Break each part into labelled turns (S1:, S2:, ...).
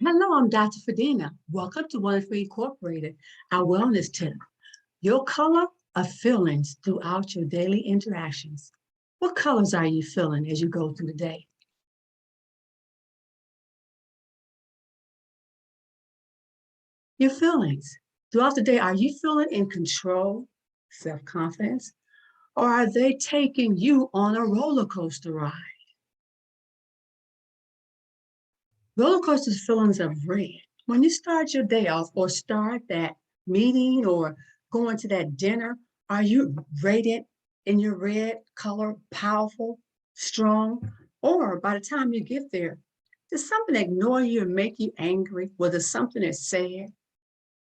S1: Hello, I'm Dr. Fredina. Welcome to Wonderful Incorporated, our wellness tip. Your color of feelings throughout your daily interactions. What colors are you feeling as you go through the day? Your feelings. Throughout the day, are you feeling in control, self-confidence, or are they taking you on a roller coaster ride? Roller coaster feelings are red. When you start your day off or start that meeting or going to that dinner, are you radiant in your red color, powerful, strong? Or by the time you get there, does something ignore you and make you angry? Whether something is said,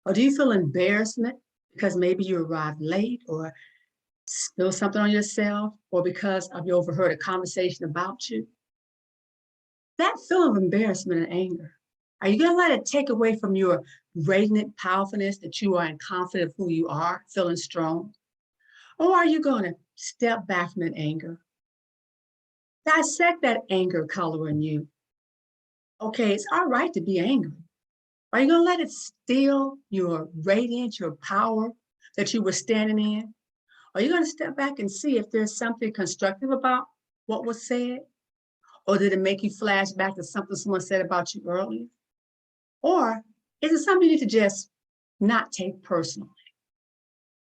S1: or do you feel embarrassment because maybe you arrived late or spilled something on yourself, or because of you overheard a conversation about you? That feeling of embarrassment and anger, are you going to let it take away from your radiant powerfulness that you are and confident of who you are, feeling strong? Or are you going to step back from that anger? Dissect that anger color in you. Okay, it's all right to be angry. Are you going to let it steal your radiance, your power that you were standing in? Are you going to step back and see if there's something constructive about what was said? Or did it make you flash back to something someone said about you earlier? Or is it something you need to just not take personally?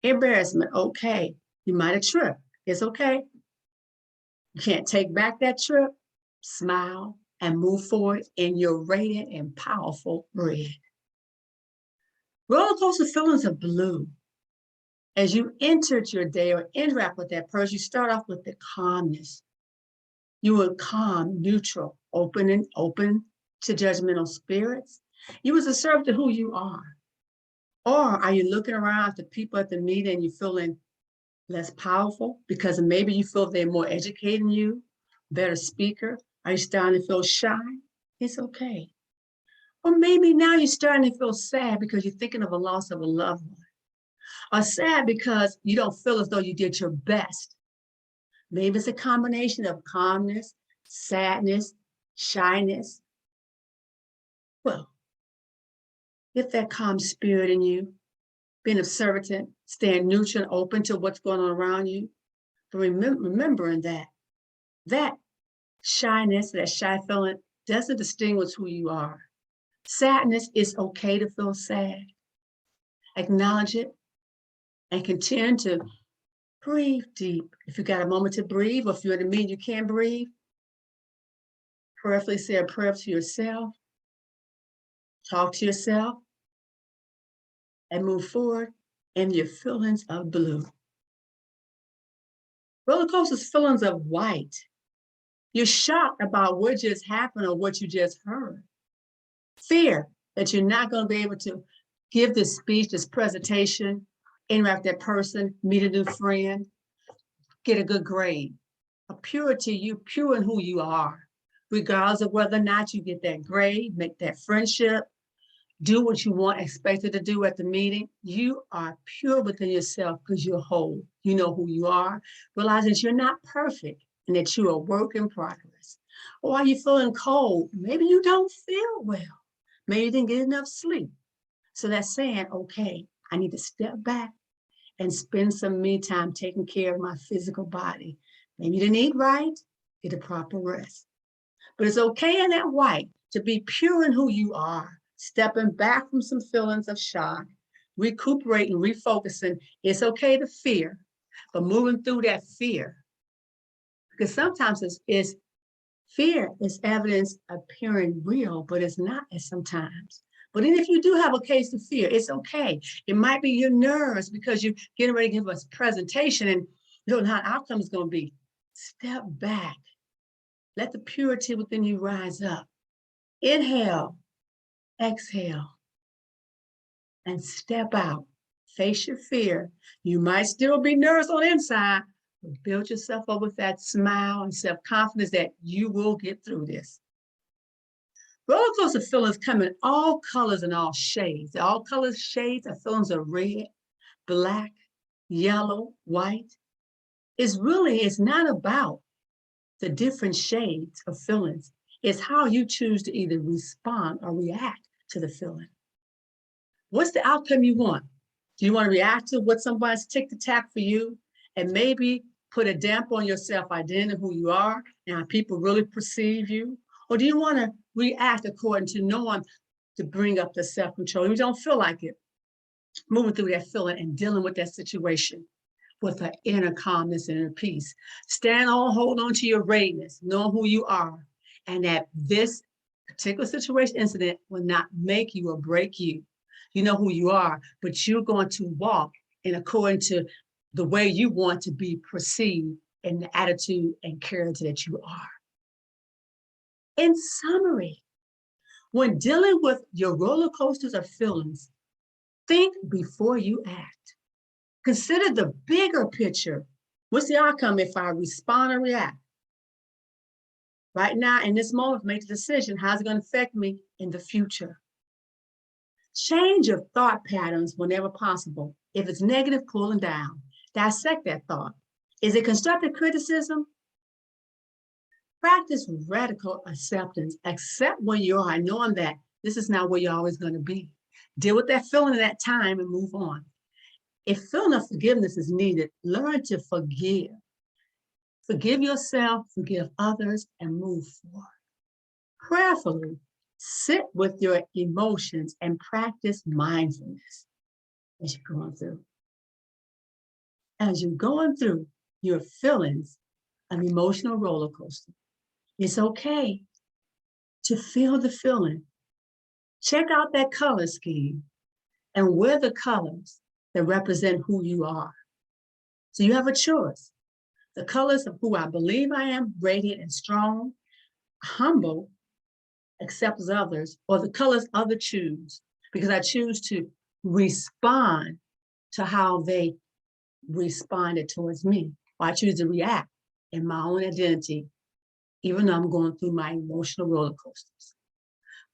S1: Embarrassment, okay. You might have tripped. It's okay. You can't take back that trip. Smile and move forward in your radiant and powerful red. Roller coaster feelings are blue. As you entered your day or interact with that person, you start off with the calmness. You were calm, neutral, open to judgmental spirits. You was a servant to who you are. Or are you looking around at the people at the meeting and you're feeling less powerful because maybe you feel they're more educated than you, better speaker? Are you starting to feel shy? It's okay. Or maybe now you're starting to feel sad because you're thinking of a loss of a loved one. Or sad because you don't feel as though you did your best. Maybe it's a combination of calmness, sadness, shyness. Well, get that calm spirit in you, being observant, staying neutral and open to what's going on around you. But remembering that shyness, that shy feeling doesn't distinguish who you are. Sadness, is okay to feel sad. Acknowledge it and continue to breathe deep. If you got a moment to breathe, or if you're in a meeting you can't breathe, prayerfully say a prayer to yourself, talk to yourself, and move forward in your feelings of blue. Roller coaster's feelings of white. You're shocked about what just happened or what you just heard. Fear that you're not going to be able to give this speech, this presentation, interact with that person, meet a new friend, get a good grade. A purity, you pure in who you are, regardless of whether or not you get that grade, make that friendship, do what you want expected to do at the meeting. You are pure within yourself because you're whole. You know who you are. Realize that you're not perfect and that you're a work in progress. Or are you feeling cold? Maybe you don't feel well. Maybe you didn't get enough sleep. So that's saying, okay, I need to step back and spend some me time taking care of my physical body. Maybe you didn't eat right, get a proper rest. But it's okay in that white to be pure in who you are, stepping back from some feelings of shock, recuperating, refocusing. It's okay to fear, but moving through that fear. Because sometimes it's fear is evidence appearing real, but it's not at sometimes. But even if you do have a case of fear, it's okay. It might be your nerves because you're getting ready to give us a presentation and you don't know how the outcome is going to be. Step back. Let the purity within you rise up. Inhale, exhale, and step out. Face your fear. You might still be nervous on the inside, but build yourself up with that smile and self-confidence that you will get through this. Roller coaster feelings come in all colors and all shades. All colors, shades of feelings are red, black, yellow, white. It's not about the different shades of feelings. It's how you choose to either respond or react to the feeling. What's the outcome you want? Do you want to react to what somebody's tick-to-tack for you and maybe put a damper on your self-identity, who you are, and how people really perceive you? Or do you want to react according to knowing to bring up the self-control? You don't feel like it, moving through that feeling and dealing with that situation with an inner calmness and inner peace. Hold on to your greatness, know who you are, and that this particular situation, incident will not make you or break you. You know who you are, but you're going to walk in according to the way you want to be perceived and the attitude and character that you are. In summary, when dealing with your roller coasters of feelings, think before you act. Consider the bigger picture. What's the outcome if I respond or react? Right now, in this moment, make the decision. How's it going to affect me in the future? Change your thought patterns whenever possible. If it's negative, pull them down. Dissect that thought. Is it constructive criticism? Practice radical acceptance. Accept where you are, knowing that this is not where you're always going to be. Deal with that feeling at that time and move on. If feeling of forgiveness is needed, learn to forgive. Forgive yourself, forgive others, and move forward. Prayerfully, sit with your emotions and practice mindfulness as you're going through. As you're going through your feelings, an emotional roller coaster, it's okay to feel the feeling. Check out that color scheme and wear the colors that represent who you are. So you have a choice. The colors of who I believe I am, radiant and strong, humble, accepts others, or the colors others choose, because I choose to respond to how they responded towards me. Or I choose to react in my own identity, even though I'm going through my emotional roller coasters.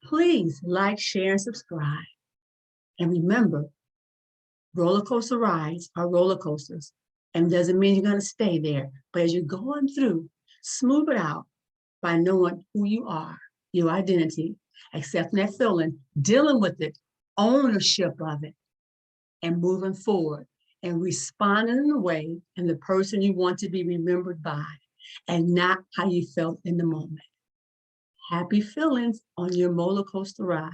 S1: Please like, share, and subscribe. And remember, roller coaster rides are roller coasters, and doesn't mean you're going to stay there. But as you're going through, smooth it out by knowing who you are, your identity, accepting that feeling, dealing with it, ownership of it, and moving forward and responding in a way and the person you want to be remembered by, and not how you felt in the moment. Happy feelings on your roller coaster ride.